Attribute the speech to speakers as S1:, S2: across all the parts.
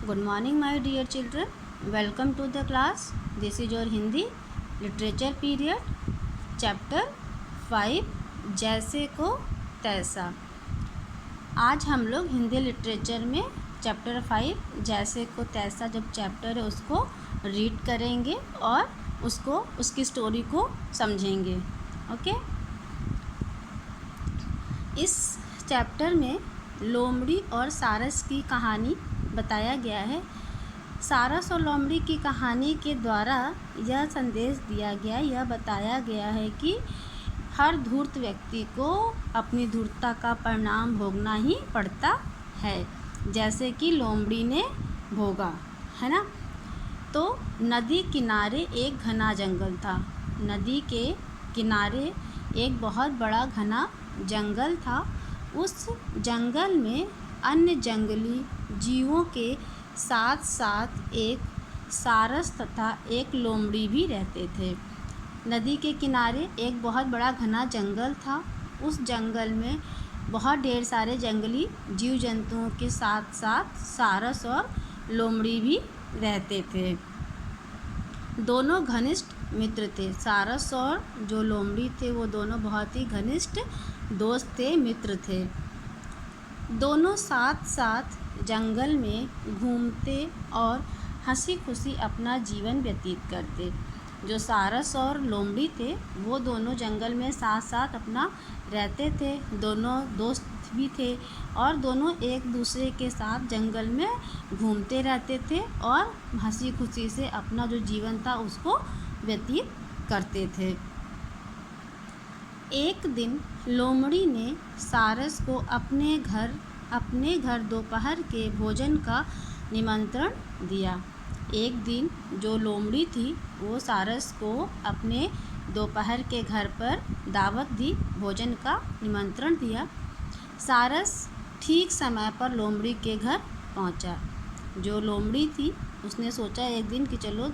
S1: Good morning, my dear children. Welcome to the class. This is your Hindi literature period. Chapter 5 जैसे को तैसा। आज हम लोग हिंदी लिटरेचर में चैप्टर 5 जैसे को तैसा जब चैप्टर है उसको रीड करेंगे और उसकी स्टोरी को समझेंगे। ओके। इस चैप्टर में लोमड़ी और सारस की कहानी बताया गया है। सारस और लोमड़ी की कहानी के द्वारा यह संदेश दिया गया, यह बताया गया है कि हर धूर्त व्यक्ति को अपनी धूर्तता का परिणाम भोगना ही पड़ता है, जैसे कि लोमड़ी ने भोगा, है ना। तो नदी किनारे एक घना जंगल था। नदी के किनारे एक बहुत बड़ा घना जंगल था। उस जंगल में अन्य जंगली जीवों के साथ साथ एक सारस तथा एक लोमड़ी भी रहते थे। नदी के किनारे एक बहुत बड़ा घना जंगल था। उस जंगल में बहुत ढेर सारे जंगली जीव जंतुओं के साथ साथ सारस और लोमड़ी भी रहते थे। दोनों घनिष्ठ मित्र थे। सारस और जो लोमड़ी थे वो दोनों बहुत ही घनिष्ठ दोस्त थे, मित्र थे। दोनों साथ साथ जंगल में घूमते और हंसी खुशी अपना जीवन व्यतीत करते। जो सारस और लोमड़ी थे वो दोनों जंगल में साथ साथ अपना रहते थे। दोनों दोस्त भी थे और दोनों एक दूसरे के साथ जंगल में घूमते रहते थे और हंसी खुशी से अपना जो जीवन था उसको व्यतीत करते थे। एक दिन लोमड़ी ने सारस को अपने घर दोपहर के भोजन का निमंत्रण दिया। एक दिन जो लोमड़ी थी वो सारस को अपने दोपहर के घर पर दावत दी, भोजन का निमंत्रण दिया। सारस ठीक समय पर लोमड़ी के घर पहुंचा। जो लोमड़ी थी उसने सोचा एक दिन कि चलो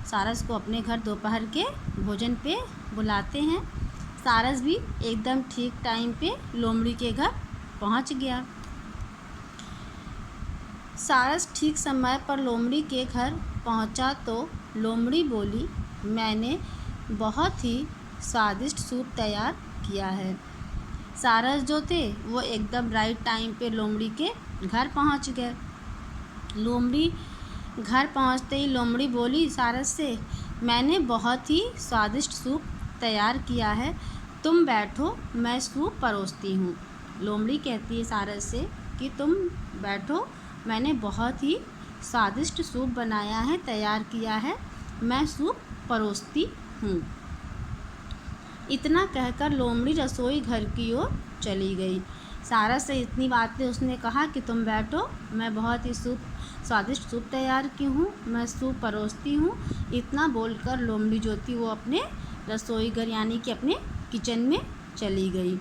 S1: सारस को अपने घर दोपहर के भोजन पे बुलाते हैं। सारस भी एकदम ठीक टाइम पे लोमड़ी के घर पहुंच गया। सारस ठीक समय पर लोमड़ी के घर पहुंचा तो लोमड़ी बोली, मैंने बहुत ही स्वादिष्ट सूप तैयार किया है। सारस जो थे वो एकदम राइट टाइम पे लोमड़ी के घर पहुंच गए। लोमड़ी घर पहुंचते ही लोमड़ी बोली सारस से, मैंने बहुत ही स्वादिष्ट सूप तैयार किया है, तुम बैठो, मैं सूप परोसती हूँ। लोमड़ी कहती है सारस से कि तुम बैठो, मैंने बहुत ही स्वादिष्ट सूप बनाया है, तैयार किया है, मैं सूप परोसती हूँ। इतना कहकर लोमड़ी रसोई घर की ओर चली गई। सारस से इतनी बातें उसने कहा कि तुम बैठो, मैं बहुत ही स्वादिष्ट सूप तैयार की हूँ, मैं सूप परोसती हूँ। इतना बोलकर लोमड़ी जो थी वो अपने रसोई घर यानी कि अपने किचन में चली गई।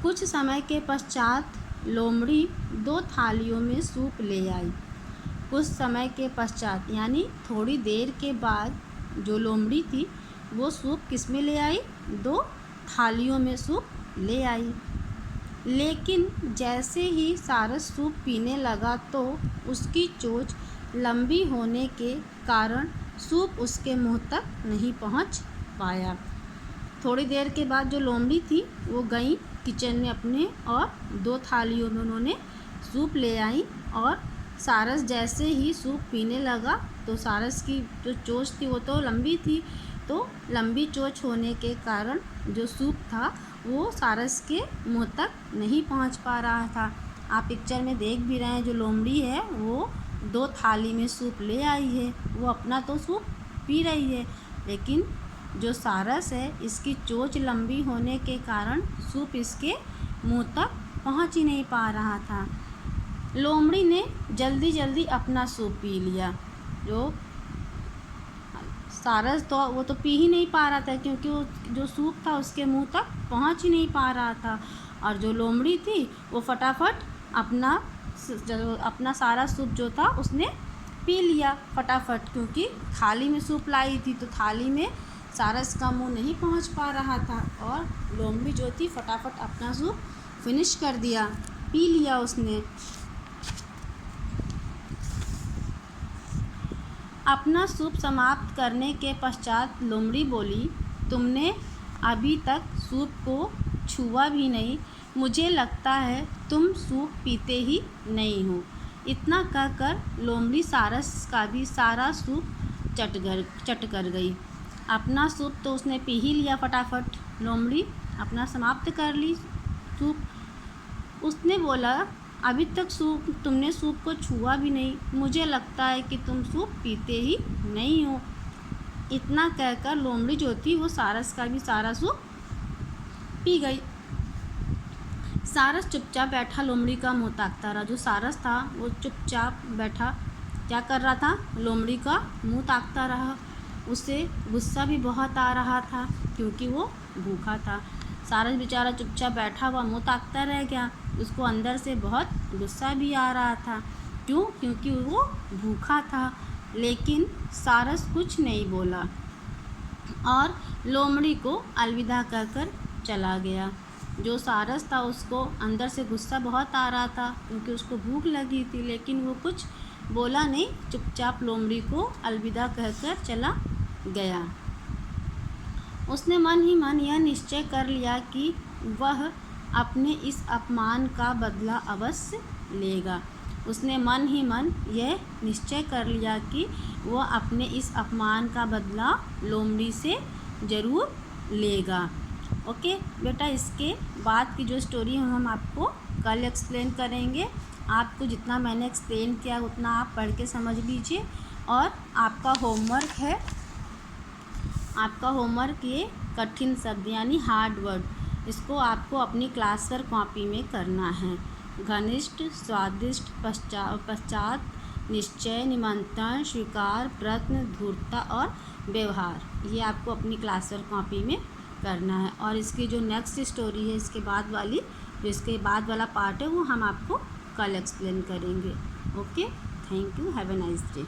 S1: कुछ समय के पश्चात लोमड़ी 2 थालियों में सूप ले आई। कुछ समय के पश्चात यानी थोड़ी देर के बाद जो लोमड़ी थी वो सूप किस में ले आई? 2 थालियों में सूप ले आई। लेकिन जैसे ही सारस सूप पीने लगा तो उसकी चोंच लंबी होने के कारण सूप उसके मुंह तक नहीं पहुंच पाया। थोड़ी देर के बाद जो लोमड़ी थी वो गई किचन में अपने और 2 थालियों में उन्होंने सूप ले आई और सारस जैसे ही सूप पीने लगा तो सारस की जो चोंच थी वो तो लंबी थी, तो लंबी चोंच होने के कारण जो सूप था वो सारस के मुंह तक नहीं पहुंच पा रहा था। आप पिक्चर में देख भी रहे हैं, जो लोमड़ी है वो 2 थाली में सूप ले आई है, वो अपना तो सूप पी रही है, लेकिन जो सारस है इसकी चोंच लंबी होने के कारण सूप इसके मुंह तक पहुंच ही नहीं पा रहा था। लोमड़ी ने जल्दी जल्दी अपना सूप पी लिया। जो सारस तो वो तो पी ही नहीं पा रहा था क्योंकि वो जो सूप था उसके मुंह तक पहुंच ही नहीं पा रहा था। और जो लोमड़ी थी वो फटाफट अपना सारा सूप जो था उसने पी लिया फटाफट, क्योंकि थाली में सूप लाई थी तो थाली में सारस का मुंह नहीं पहुंच पा रहा था। और लोमड़ी जो थी फटाफट अपना सूप फिनिश कर दिया, पी लिया उसने। अपना सूप समाप्त करने के पश्चात लोमड़ी बोली, तुमने अभी तक सूप को छुआ भी नहीं, मुझे लगता है तुम सूप पीते ही नहीं हो। इतना कहकर लोमड़ी सारस का भी सारा सूप चट कर गई। अपना सूप तो उसने पी ही लिया फटाफट। लोमड़ी अपना समाप्त कर ली सूप। उसने बोला, अभी तक तुमने सूप को छुआ भी नहीं, मुझे लगता है कि तुम सूप पीते ही नहीं हो। इतना कहकर लोमड़ी जो थी वो सारस का भी सारा सूप पी गई। सारस चुपचाप बैठा लोमड़ी का मुंह ताकता रहा। जो सारस था वो चुपचाप बैठा क्या कर रहा था, लोमड़ी का मुंह ताकता रहा। उसे गुस्सा भी बहुत आ रहा था क्योंकि वो भूखा था। सारस बेचारा चुपचाप बैठा हुआ मुंह ताकता रह गया। उसको अंदर से बहुत गुस्सा भी आ रहा था। क्यों? क्योंकि वो भूखा था। लेकिन सारस कुछ नहीं बोला और लोमड़ी को अलविदा कहकर चला गया। जो सारस था उसको अंदर से गुस्सा बहुत आ रहा था क्योंकि उसको भूख लगी थी, लेकिन वो कुछ बोला नहीं, चुपचाप लोमड़ी को अलविदा कहकर चला गया। उसने मन ही मन यह निश्चय कर लिया कि वह अपने इस अपमान का बदला अवश्य लेगा। उसने मन ही मन यह निश्चय कर लिया कि वह अपने इस अपमान का बदला लोमड़ी से ज़रूर लेगा। ओके बेटा, इसके बाद की जो स्टोरी है हम आपको कल एक्सप्लेन करेंगे। आपको जितना मैंने एक्सप्लेन किया उतना आप पढ़ के समझ लीजिए। और आपका होमवर्क ये कठिन शब्द यानी हार्ड वर्ड, इसको आपको अपनी क्लास वर्क कॉपी में करना है। घनिष्ठ, स्वादिष्ट, पश्चात, निश्चय, निमंत्रण, स्वीकार, प्रश्न, धूर्तता और व्यवहार, ये आपको अपनी क्लास वर्क कॉपी में करना है। और इसकी जो नेक्स्ट स्टोरी है, इसके बाद वाला पार्ट है, वो हम आपको कल एक्सप्लेन करेंगे। Okay, thank you, have a nice day.